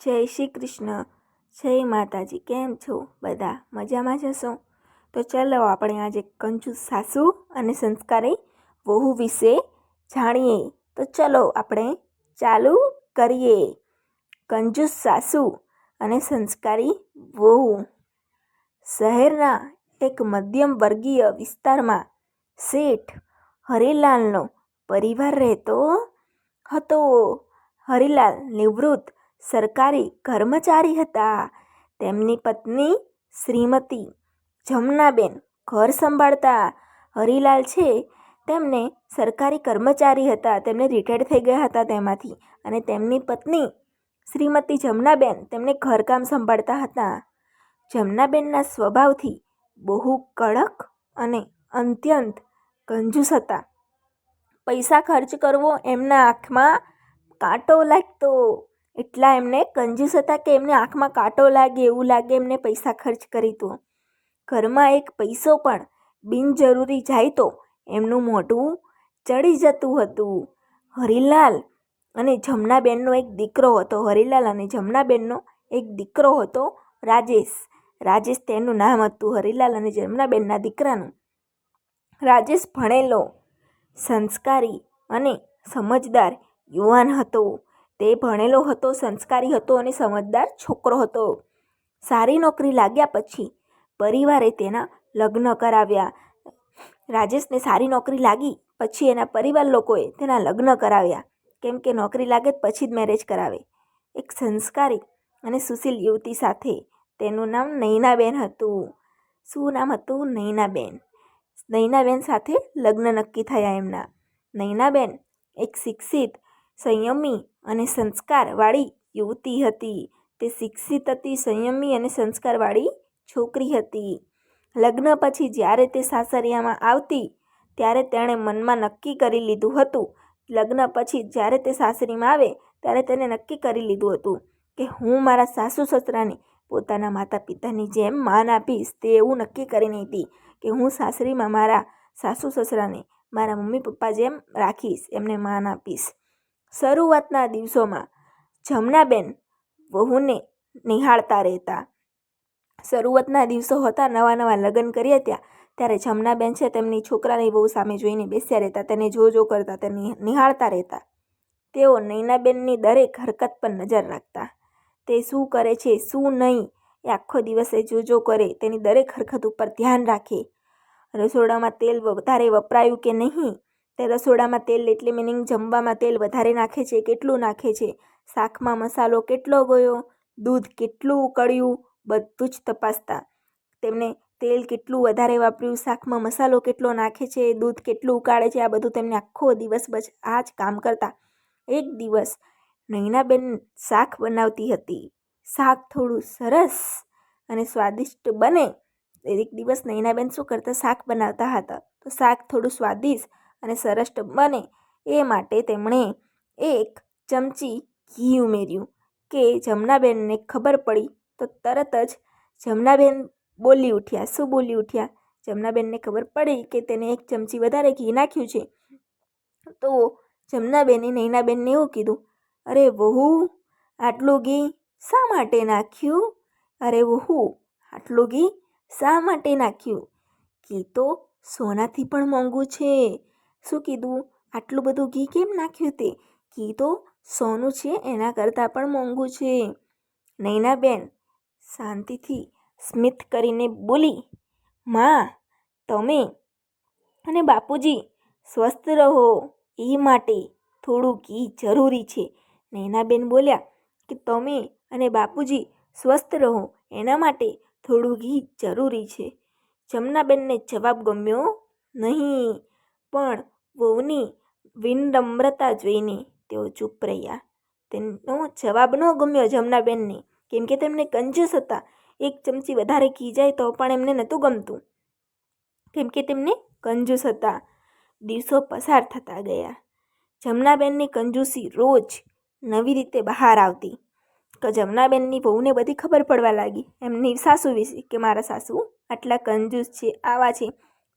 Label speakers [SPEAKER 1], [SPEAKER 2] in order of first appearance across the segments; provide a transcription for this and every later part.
[SPEAKER 1] જય શ્રી કૃષ્ણ, જય માતાજી. કેમ છો બધા? મજામાં જશો? તો ચાલો આપણે આજે કંજૂસ સાસુ અને સંસ્કારી વહુ વિશે જાણીએ. તો ચલો આપણે ચાલુ કરીએ. કંજૂસ સાસુ અને સંસ્કારી વહુ. શહેરના એક મધ્યમ વર્ગીય વિસ્તારમાં શેઠ હરિલાલનો પરિવાર રહેતો હતો. હરિલાલ નિવૃત્ત સરકારી કર્મચારી હતા. તેમની પત્ની શ્રીમતી જમનાબેન ઘર સંભાળતા. હરિલાલ છે તેમને સરકારી કર્મચારી હતા, તેમને રિટાયર્ડ થઈ ગયા હતા તેમાંથી, અને તેમની પત્ની શ્રીમતી જમનાબેન તેમને ઘરકામ સંભાળતા હતા. જમનાબેનના સ્વભાવથી બહુ કડક અને અત્યંત કંજૂસ હતા. પૈસા ખર્ચ કરવો એમના આંખમાં કાંટો લાગતો. એટલા એમને કંજૂસ હતા કે એમને આંખમાં કાંટો લાગે એવું લાગે એમને પૈસા ખર્ચ કરી તો. ઘરમાં એક પૈસો પણ બિનજરૂરી જાય તો એમનું મોઢું ચડી જતું હતું. હરિલાલ અને જમનાબેનનો એક દીકરો હતો. હરિલાલ અને જમનાબેનનો એક દીકરો હતો, રાજેશ. રાજેશ તેનું નામ હતું, હરિલાલ અને જમનાબેનના દીકરાનું. રાજેશ ભણેલો, સંસ્કારી અને સમજદાર યુવાન હતો. તે ભણેલો હતો, સંસ્કારી હતો અને સમજદાર છોકરો હતો. સારી નોકરી લાગ્યા પછી પરિવારે તેના લગ્ન કરાવ્યા. રાજેશને સારી નોકરી લાગી પછી એના પરિવાર લોકોએ તેના લગ્ન કરાવ્યા, કેમ કે નોકરી લાગે પછી જ મેરેજ કરાવે. એક સંસ્કારી અને સુશીલ યુવતી સાથે. તેનું નામ નૈનાબેન હતું. શું નામ હતું? નૈનાબેન. નૈનાબેન સાથે લગ્ન નક્કી થયા એમના. નૈનાબેન એક શિક્ષિત, સંયમી અને સંસ્કારવાળી યુવતી હતી. તે શિક્ષિત હતી, સંયમી અને સંસ્કારવાળી છોકરી હતી. લગ્ન પછી જ્યારે તે સાસરિયામાં આવતી ત્યારે તેણે મનમાં નક્કી કરી લીધું હતું. લગ્ન પછી જ્યારે તે સાસરીમાં આવે ત્યારે તેને નક્કી કરી લીધું હતું કે હું મારા સાસુ સસરાને પોતાના માતા પિતાની જેમ માન આપીશ. તે એવું નક્કી કરીને હતી કે હું સાસરીમાં મારા સાસુ સસરાને મારા મમ્મી પપ્પા જેમ રાખીશ, એમને માન આપીશ. શરૂઆતના દિવસોમાં જમનાબેન વહુને નિહાળતા રહેતા. શરૂઆતના દિવસો હતા, નવા નવા લગ્ન કર્યા ત્યારે જમનાબેન છે તેમની છોકરાની વહુ સામે જોઈને બેસ્યા રહેતા, તેને જો કરતા, તેને નિહાળતા રહેતા. તેઓ નૈનાબેનની દરેક હરકત પર નજર રાખતા. તે શું કરે છે, શું નહીં, એ આખો દિવસે જો કરે, તેની દરેક હરકત ઉપર ધ્યાન રાખે. રસોડામાં તેલ વધારે વપરાયું કે નહીં, તે રસોડામાં તેલ એટલે મિનિંગ જમવામાં તેલ વધારે નાખે છે, કેટલું નાખે છે, શાકમાં મસાલો કેટલો ગયો, દૂધ કેટલું ઉકળ્યું, બધું જ તપાસતા. તેમને તેલ કેટલું વધારે વાપર્યું, શાકમાં મસાલો કેટલો નાખે છે, દૂધ કેટલું ઉકાળે છે, આ બધું તેમને આખો દિવસ બસ આ જ કામ કરતા. એક દિવસ નૈનાબેન શાક બનાવતી હતી. શાક થોડું સરસ અને સ્વાદિષ્ટ બને. એક દિવસ નૈનાબેન શું કરતા, શાક બનાવતા હતા, તો શાક થોડું સ્વાદિષ્ટ અને સરસ બને એ માટે તેમણે એક ચમચી ઘી ઉમેર્યું કે જમનાબેનને ખબર પડી તો તરત જ જમનાબેન બોલી ઉઠ્યા. શું બોલી ઉઠ્યા? જમનાબેનને ખબર પડી કે તેને એક ચમચી વધારે ઘી નાખ્યું છે. તો જમનાબેને નૈનાબેનને એવું કીધું, અરે વહુ, આટલું ઘી શા માટે નાખ્યું? અરે વહુ, આટલું ઘી શા માટે નાખ્યું? ઘી તો સોનાથી પણ મોંઘું છે. શું કીધું? આટલું બધું ઘી કેમ નાખ્યું? તે ઘી તો સોનું છે, એના કરતાં પણ મોંઘું છે. નૈનાબેન શાંતિથી સ્મિત કરીને બોલી, માં, તમે અને બાપુજી સ્વસ્થ રહો એ માટે થોડું ઘી જરૂરી છે. નૈનાબેન બોલ્યા કે તમે અને બાપુજી સ્વસ્થ રહો એના માટે થોડું ઘી જરૂરી છે. જમનાબેનને જવાબ ગમ્યો નહીં, પણ વહુની વિનમ્રતા જોઈને તેઓ ચૂપ રહ્યા. તેનો જવાબ ન ગમ્યો જમનાબેનને, કેમ કે તેમને કંજૂસ હતા. એક ચમચી વધારે ઘી જાય તો પણ એમને નહોતું ગમતું, કેમ કે તેમને કંજૂસ હતા. દિવસો પસાર થતા ગયા. જમનાબેનની કંજૂસી રોજ નવી રીતે બહાર આવતી. તો જમનાબેનની વહુને બધી ખબર પડવા લાગી એમની સાસુ વિશે કે મારા સાસુ આટલા કંજૂસ છે, આવા છે.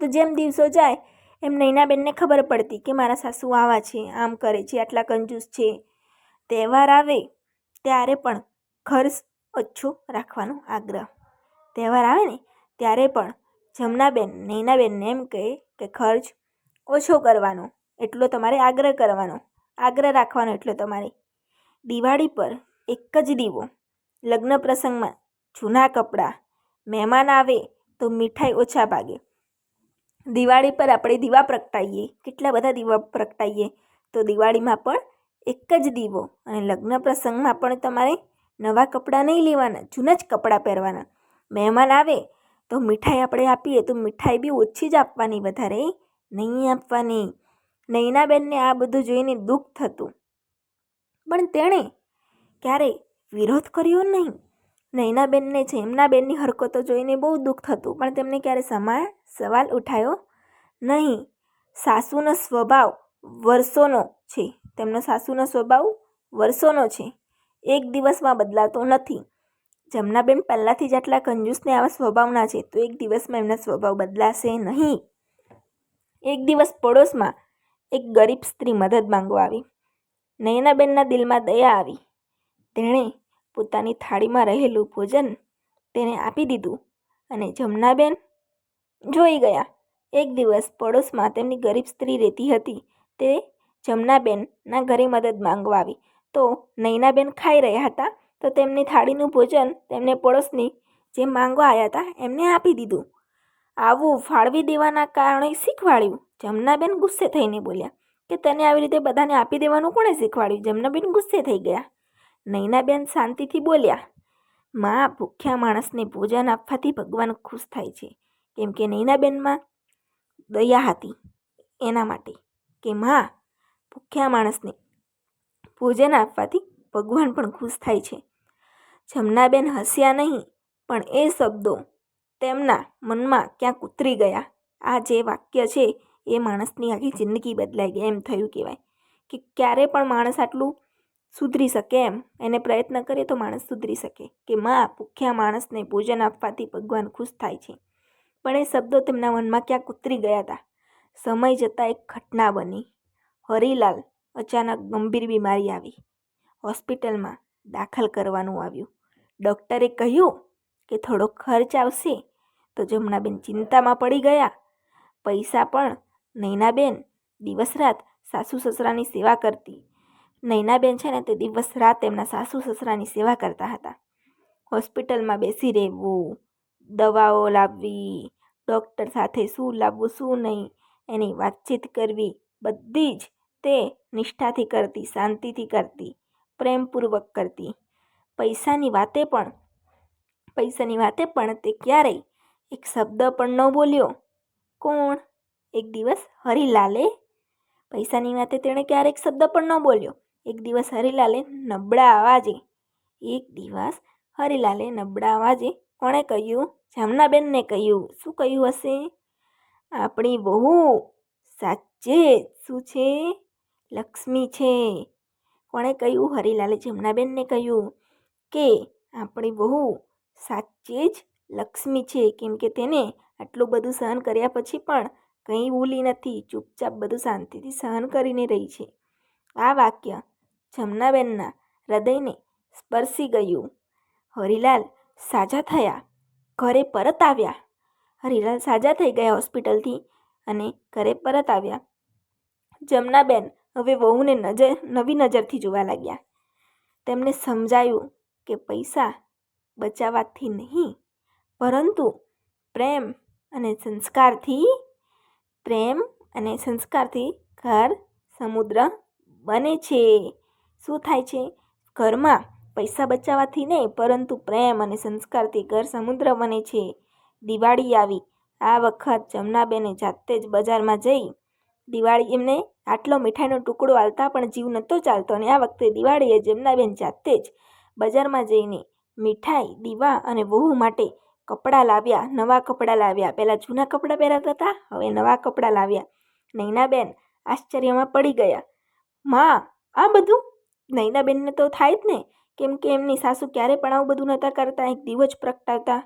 [SPEAKER 1] તો જેમ દિવસો જાય એમ નૈનાબેનને ખબર પડતી કે મારા સાસુ આવા છે, આમ કરે છે, આટલા કંજૂસ છે. તહેવાર આવે ત્યારે પણ ખર્ચ ઓછો રાખવાનો આગ્રહ. તહેવાર આવે ને ત્યારે પણ જમનાબેન નૈનાબેનને એમ કહે કે ખર્ચ ઓછો કરવાનો, એટલો તમારે આગ્રહ કરવાનો, આગ્રહ રાખવાનો એટલો તમારે. દિવાળી પર એક જ દીવો, લગ્ન પ્રસંગમાં જૂના કપડાં, મહેમાન આવે તો મીઠાઈ ઓછા ભાગે. દિવાળી પર આપણે દીવા પ્રગટાવીએ, કેટલા બધા દીવા પ્રગટાવીએ, તો દિવાળીમાં પણ એક જ દીવો. અને લગ્ન પ્રસંગમાં પણ તમારે નવા કપડાં નહીં લેવાના, જૂના જ કપડાં પહેરવાના. મહેમાન આવે તો મીઠાઈ આપણે આપીએ તો મીઠાઈ બી ઓછી જ આપવાની, વધારે નહીં આપવાની. નૈનાબેનને આ બધું જોઈને દુઃખ થતું, પણ તેણે ક્યારેય વિરોધ કર્યો નહીં. નૈનાબેનને જમનાબેનની હરકતો જોઈને બહુ દુઃખ થતું, પણ તેમને ક્યારેય સવાલ ઉઠાયો નહીં. સાસુનો સ્વભાવ વર્ષોનો છે, તેમનો સાસુનો સ્વભાવ વર્ષોનો છે, એક દિવસમાં બદલાતો નથી. જમનાબેન પહેલાંથી જ આટલા કંજૂસને આવા સ્વભાવના છે, તો એક દિવસમાં એમના સ્વભાવ બદલાશે નહીં. એક દિવસ પડોશમાં એક ગરીબ સ્ત્રી મદદ માંગવા આવી. નૈનાબેનના દિલમાં દયા આવી. તેણે પોતાની થાળીમાં રહેલું ભોજન તેને આપી દીધું અને જમનાબેન જોઈ ગયા. એક દિવસ પડોશમાં તેમની ગરીબ સ્ત્રી રહેતી હતી, તે જમનાબેનના ઘરે મદદ માંગવા આવી. તો નૈનાબેન ખાઈ રહ્યા હતા, તો તેમની થાળીનું ભોજન તેમને પડોશની જે માંગવા આવ્યા હતા એમને આપી દીધું. આવું ફાળવી દેવાના કારણે શીખવાડ્યું. જમનાબેન ગુસ્સે થઈને બોલ્યા કે તને આવી રીતે બધાને આપી દેવાનું કોણે શીખવાડ્યું? જમનાબેન ગુસ્સે થઈ ગયા. નૈનાબેન શાંતિથી બોલ્યા, માં, ભૂખ્યા માણસને ભોજન આપવાથી ભગવાન ખુશ થાય છે. કેમ કે નૈનાબેનમાં દયા હતી એના માટે કે માં, ભૂખ્યા માણસને ભોજન આપવાથી ભગવાન પણ ખુશ થાય છે. જમનાબેન હસ્યા નહીં, પણ એ શબ્દો તેમના મનમાં ક્યાંક ઉતરી ગયા. આ જે વાક્ય છે એ માણસની આખી જિંદગી બદલાઈ ગઈ. એમ થયું કહેવાય કે ક્યારે પણ માણસ આટલું સુધરી શકે, એમ એને પ્રયત્ન કરે તો માણસ સુધરી શકે કે માં, ભૂખ્યા માણસને ભોજન આપવાથી ભગવાન ખુશ થાય છે. પણ એ શબ્દો તેમના મનમાં ક્યાંક ઉતરી ગયા હતા. સમય જતાં એક ઘટના બની. હરિલાલ અચાનક ગંભીર બીમારી આવી. હોસ્પિટલમાં દાખલ કરવાનું આવ્યું. ડૉક્ટરે કહ્યું કે થોડો ખર્ચ આવશે. તો જમનાબેન ચિંતામાં પડી ગયા. પૈસા પણ નૈનાબેન દિવસ રાત સાસુ સસરાની સેવા કરતી. નૈનાબેન છે ને તે દિવસ રાત એમના સાસુ સસરાની સેવા કરતા હતા. હોસ્પિટલમાં બેસી રહેવું, દવાઓ લાવવી, ડૉક્ટર સાથે શું લાવવું શું નહીં એની વાતચીત કરવી, બધી જ તે નિષ્ઠાથી કરતી, શાંતિથી કરતી, પ્રેમપૂર્વક કરતી. પૈસાની વાતે પણ તે ક્યારેય એક શબ્દ પણ ન બોલ્યો. કોણ? એક દિવસ હરિલાલે. પૈસાની વાતે તેણે ક્યારેક શબ્દ પણ ન બોલ્યો. એક દિવસ હરિલાલે નબળા અવાજે કોણે કહ્યું? જમનાબેનને કહ્યું. શું કહ્યું હશે? આપણી વહુ સાચે શું છે? લક્ષ્મી છે. કોણે કહ્યું? હરિલાલે જમનાબેનને કહ્યું કે આપણી વહુ સાચે જ લક્ષ્મી છે. કેમ કે તેને આટલું બધું સહન કર્યા પછી પણ કંઈ ભૂલી નથી, ચૂપચાપ બધું શાંતિથી સહન કરીને રહી છે. આ વાક્ય જમનાબેનના હૃદયને સ્પર્શી ગયું. હરિલાલ સાજા થયા, ઘરે પરત આવ્યા. હરિલાલ સાજા થઈ ગયા હોસ્પિટલથી અને ઘરે પરત આવ્યા. જમનાબેન હવે વહુને નવી નજરથી જોવા લાગ્યા. તેમને સમજાયું કે પૈસા બચાવવાથી નહીં, પરંતુ પ્રેમ અને સંસ્કારથી ઘર સમુદ્ર બને છે. શું થાય છે? ઘરમાં પૈસા બચાવવાથી નહીં, પરંતુ પ્રેમ અને સંસ્કારથી ઘર સમુદ્ર બને છે. દિવાળી આવી. આ વખત જમનાબેને જાતે જ બજારમાં જઈ એમને આટલો મીઠાઈનો ટુકડો આલતા પણ જીવ નહોતો ચાલતો, અને આ વખતે દિવાળીએ જમનાબેન જાતે જ બજારમાં જઈને મીઠાઈ, દીવા અને વહુ માટે કપડાં લાવ્યા, નવા કપડાં લાવ્યા. પહેલાં જૂના કપડાં પહેરાવતા હતા, હવે નવા કપડાં લાવ્યા. નૈનાબેન આશ્ચર્યમાં પડી ગયા. માં, આ બધું? નૈનાબેનને તો થાય જ ને, કેમ કે એમની સાસુ ક્યારે પણ આવું બધું નહોતા કરતા. એક દીવો જ પ્રગટાવતા.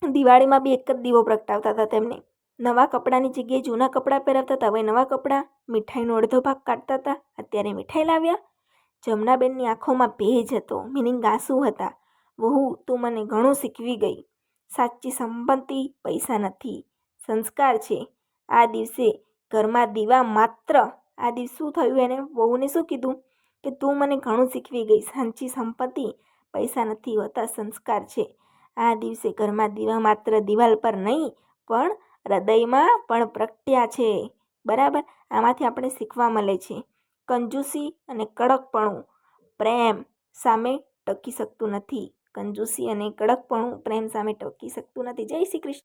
[SPEAKER 1] દિવાળીમાં બી એક જ દીવો પ્રગટાવતા હતા. તેમને નવા કપડાની જગ્યાએ જૂના કપડાં પહેરાવતા હતા, હવે નવા કપડાં. મીઠાઈનો અડધો ભાગ કાઢતા હતા, અત્યારે મીઠાઈ લાવ્યા. જમનાબેનની આંખોમાં ભેજ હતો, મિનિંગ આંસુ હતા. વહુ, તું મને ઘણું શીખવી ગઈ. સાચી સંપત્તિ પૈસા નથી, સંસ્કાર છે. આ દિવસે ઘરમાં દીવા માત્ર. આ દિવસ શું થયું, એને વહુને શું કીધું કે તું મને ઘણું શીખવી ગઈ. સાચી સંપત્તિ પૈસા નથી હોતા, સંસ્કાર છે. આ દિવસે ઘરમાં દીવા માત્ર દિવાલ પર નહીં પણ હૃદયમાં પણ પ્રગટ્યા છે. બરાબર. આમાંથી આપણે શીખવા મળે છે કંજૂસી અને કડકપણું પ્રેમ સામે ટકી શકતું નથી. કંજૂસી અને કડકપણું પ્રેમ સામે ટકી શકતું નથી. જય શ્રી કૃષ્ણ.